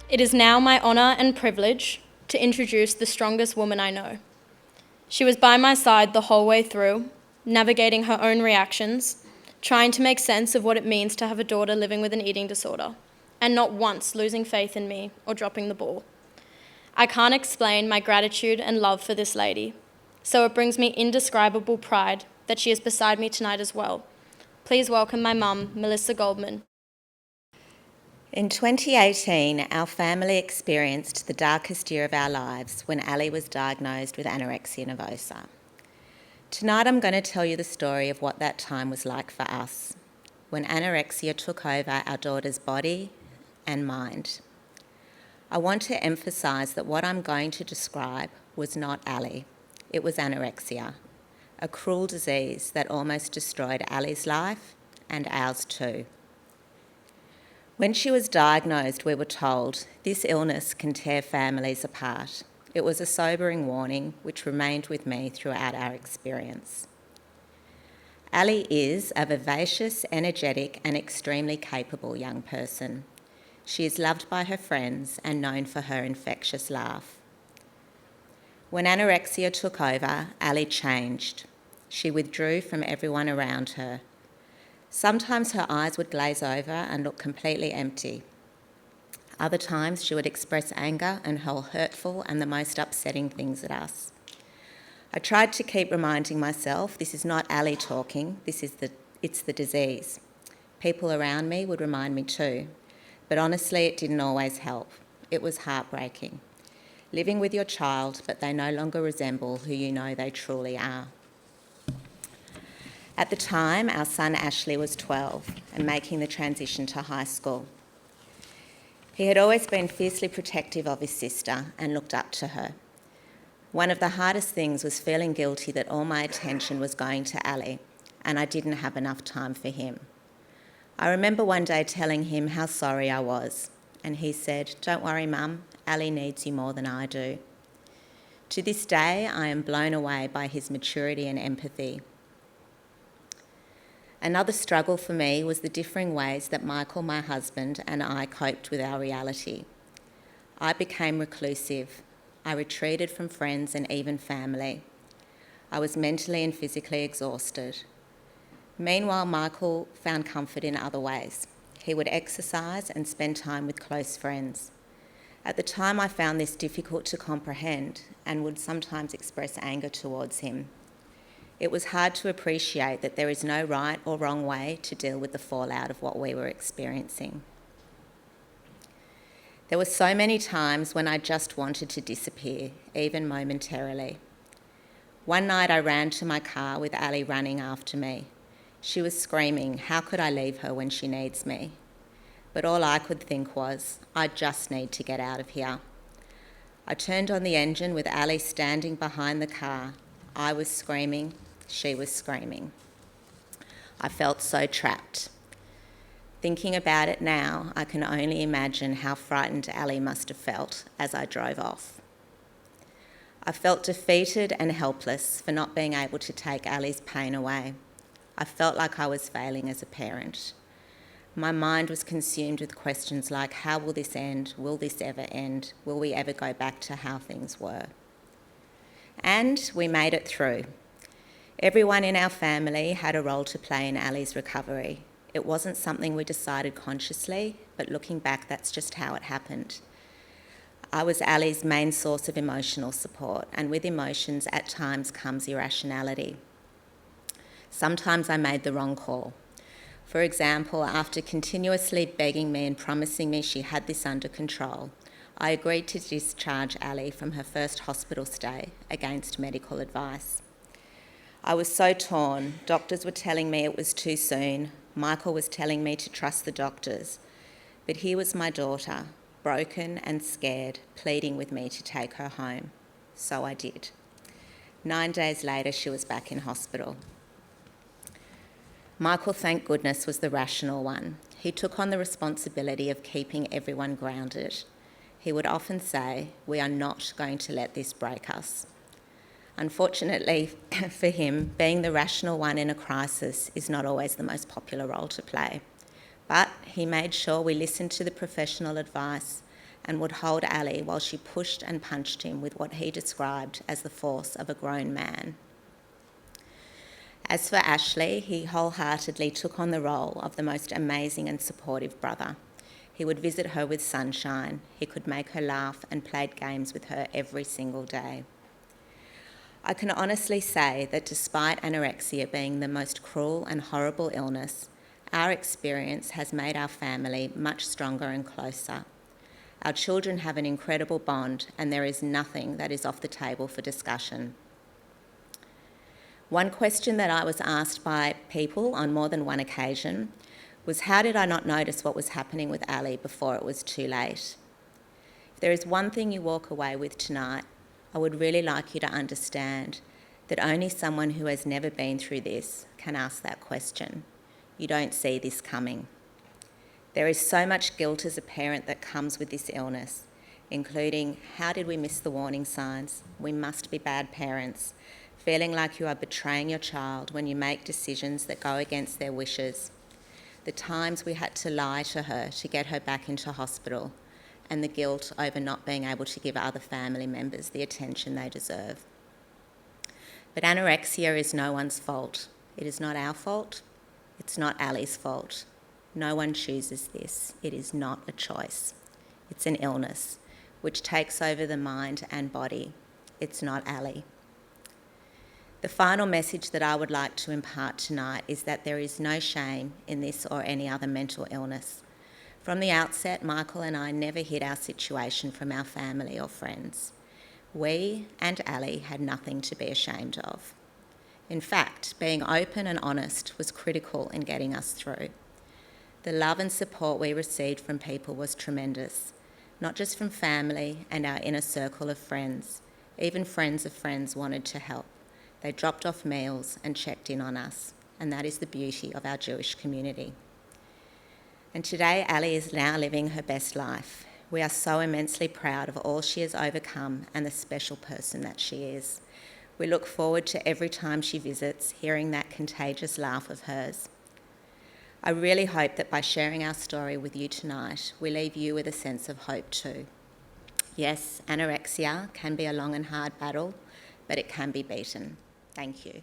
It is now my honour and privilege to introduce the strongest woman I know. She was by my side the whole way through, navigating her own reactions, trying to make sense of what it means to have a daughter living with an eating disorder, and not once losing faith in me or dropping the ball. I can't explain my gratitude and love for this lady, so it brings me indescribable pride that she is beside me tonight as well. Please welcome my mum, Melissa Goldman. In 2018, our family experienced the darkest year of our lives when Ali was diagnosed with anorexia nervosa. Tonight I'm going to tell you the story of what that time was like for us, when anorexia took over our daughter's body and mind. I want to emphasise that what I'm going to describe was not Ali, it was anorexia, a cruel disease that almost destroyed Ali's life and ours too. When she was diagnosed, we were told this illness can tear families apart. It was a sobering warning which remained with me throughout our experience. Ali is a vivacious, energetic and extremely capable young person. She is loved by her friends and known for her infectious laugh. When anorexia took over, Ali changed. She withdrew from everyone around her. Sometimes her eyes would glaze over and look completely empty. Other times she would express anger and hurl hurtful and the most upsetting things at us. I tried to keep reminding myself this is not Ali talking, it's the disease. People around me would remind me too, but honestly it didn't always help. It was heartbreaking. Living with your child, but they no longer resemble who you know they truly are. At the time, our son Ashley was 12 and making the transition to high school. He had always been fiercely protective of his sister and looked up to her. One of the hardest things was feeling guilty that all my attention was going to Ali and I didn't have enough time for him. I remember one day telling him how sorry I was, and he said, "Don't worry, Mum, Ali needs you more than I do." To this day, I am blown away by his maturity and empathy. Another struggle for me was the differing ways that Michael, my husband, and I coped with our reality. I became reclusive. I retreated from friends and even family. I was mentally and physically exhausted. Meanwhile, Michael found comfort in other ways. He would exercise and spend time with close friends. At the time, I found this difficult to comprehend and would sometimes express anger towards him. It was hard to appreciate that there is no right or wrong way to deal with the fallout of what we were experiencing. There were so many times when I just wanted to disappear, even momentarily. One night I ran to my car with Ali running after me. She was screaming, how could I leave her when she needs me? But all I could think was, I just need to get out of here. I turned on the engine with Ali standing behind the car. I was screaming, she was screaming. I felt so trapped. Thinking about it now, I can only imagine how frightened Ali must have felt as I drove off. I felt defeated and helpless for not being able to take Ali's pain away. I felt like I was failing as a parent. My mind was consumed with questions like, how will this end? Will this ever end? Will we ever go back to how things were? And we made it through. Everyone in our family had a role to play in Ali's recovery. It wasn't something we decided consciously, but looking back, that's just how it happened. I was Ali's main source of emotional support, and with emotions at times comes irrationality. Sometimes I made the wrong call. For example, after continuously begging me and promising me she had this under control, I agreed to discharge Ali from her first hospital stay against medical advice. I was so torn. Doctors were telling me it was too soon. Michael was telling me to trust the doctors. But here was my daughter, broken and scared, pleading with me to take her home. So I did. 9 days later, she was back in hospital. Michael, thank goodness, was the rational one. He took on the responsibility of keeping everyone grounded. He would often say, "We are not going to let this break us." Unfortunately for him, being the rational one in a crisis is not always the most popular role to play. But he made sure we listened to the professional advice and would hold Ali while she pushed and punched him with what he described as the force of a grown man. As for Ashley, he wholeheartedly took on the role of the most amazing and supportive brother. He would visit her with sunshine. He could make her laugh and played games with her every single day. I can honestly say that despite anorexia being the most cruel and horrible illness, our experience has made our family much stronger and closer. Our children have an incredible bond, and there is nothing that is off the table for discussion. One question that I was asked by people on more than one occasion was, how did I not notice what was happening with Ali before it was too late? If there is one thing you walk away with tonight, I would really like you to understand that only someone who has never been through this can ask that question. You don't see this coming. There is so much guilt as a parent that comes with this illness, including, how did we miss the warning signs? We must be bad parents. Feeling like you are betraying your child when you make decisions that go against their wishes. The times we had to lie to her to get her back into hospital, and the guilt over not being able to give other family members the attention they deserve. But anorexia is no one's fault. It is not our fault. It's not Ali's fault. No one chooses this. It is not a choice. It's an illness which takes over the mind and body. It's not Ali. The final message that I would like to impart tonight is that there is no shame in this or any other mental illness. From the outset, Michael and I never hid our situation from our family or friends. We and Ali had nothing to be ashamed of. In fact, being open and honest was critical in getting us through. The love and support we received from people was tremendous, not just from family and our inner circle of friends. Even friends of friends wanted to help. They dropped off meals and checked in on us, and that is the beauty of our Jewish community. And today, Ali is now living her best life. We are so immensely proud of all she has overcome and the special person that she is. We look forward to every time she visits, hearing that contagious laugh of hers. I really hope that by sharing our story with you tonight, we leave you with a sense of hope too. Yes, anorexia can be a long and hard battle, but it can be beaten. Thank you.